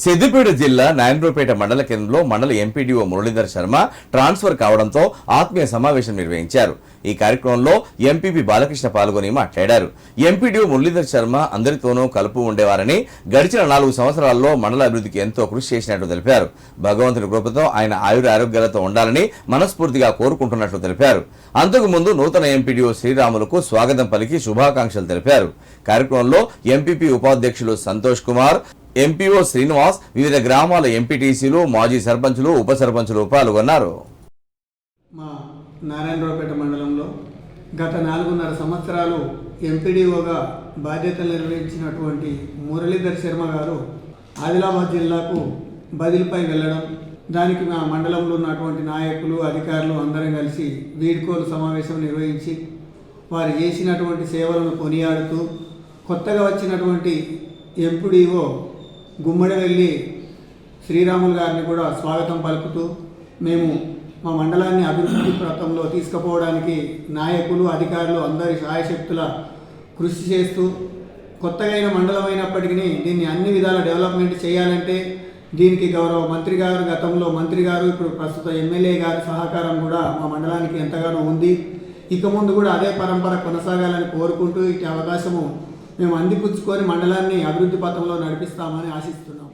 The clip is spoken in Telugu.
సిద్దిపేట జిల్లా నాయనరావుపేట మండల కేంద్రంలో మండల ఎంపీడీఓ మురళీధర్ శర్మ ట్రాన్స్ఫర్ కావడంతో ఆత్మీయ సమావేశం నిర్వహించారు. ఈ కార్యక్రమంలో ఎంపీపీ బాలకృష్ణ పాల్గొని మాట్లాడారు. ఎంపీడీఓ మురళీధర్ శర్మ అందరితోనూ కలుపు ఉండేవారని, గడిచిన 4 సంవత్సరాల్లో మండల అభివృద్ధికి ఎంతో కృషి చేసినట్లు తెలిపారు. భగవంతుని కృపతో ఆయన ఆయురారోగ్యాలతో ఉండాలని మనస్ఫూర్తిగా కోరుకుంటున్నట్లు తెలిపారు. అంతకు ముందు నూతన ఎంపీడీఓ శ్రీరాములకు స్వాగతం పలికి శుభాకాంక్షలు తెలిపారు. కార్యక్రమంలో ఎంపీపీ ఉపాధ్యక్షులు సంతోష్ కుమార్, ఎంపీఓ శ్రీనివాస్, వివిధ గ్రామాల ఎంపీటీసీలు, మాజీ సర్పంచులు, ఉప సర్పంచులు పాల్గొన్నారు. మా నారాయణరావుపేట మండలంలో గత 4.5 సంవత్సరాలు ఎంపీడీఓగా బాధ్యతలు నిర్వహించినటువంటి మురళీధర్ శర్మ గారు ఆదిలాబాద్ జిల్లాకు బదిలీపై వెళ్ళడం, దానికి మా మండలంలో ఉన్నటువంటి నాయకులు, అధికారులు అందరం కలిసి వీడ్కోలు సమావేశం నిర్వహించి వారు చేసినటువంటి సేవలను కొనియాడుతూ కొత్తగా వచ్చినటువంటి ఎంపీడీఓ గుమ్మడివెల్లి శ్రీరాములు గారిని కూడా స్వాగతం పలుకుతూ మేము మా మండలాన్ని అభివృద్ధి పథంలో తీసుకుపోవడానికి నాయకులు, అధికారులు అందరి శాయశక్తుల కృషి చేస్తూ కొత్తగా అయిన మండలం అయినప్పటికీ దీన్ని అన్ని విధాల డెవలప్మెంట్ చేయాలంటే దీనికి గౌరవ మంత్రి గారు, గతంలో మంత్రి గారు, ఇప్పుడు ప్రస్తుత ఎమ్మెల్యే గారి సహకారం కూడా మా మండలానికి ఎంతగానో ఉంది. ఇక ముందు కూడా అదే పరంపర కొనసాగాలని కోరుకుంటూ ఇటు అవకాశము మేము అందిపుచ్చుకొని మండలాన్ని అభివృద్ధి పథంలో నడిపిస్తామని ఆశిస్తున్నాం.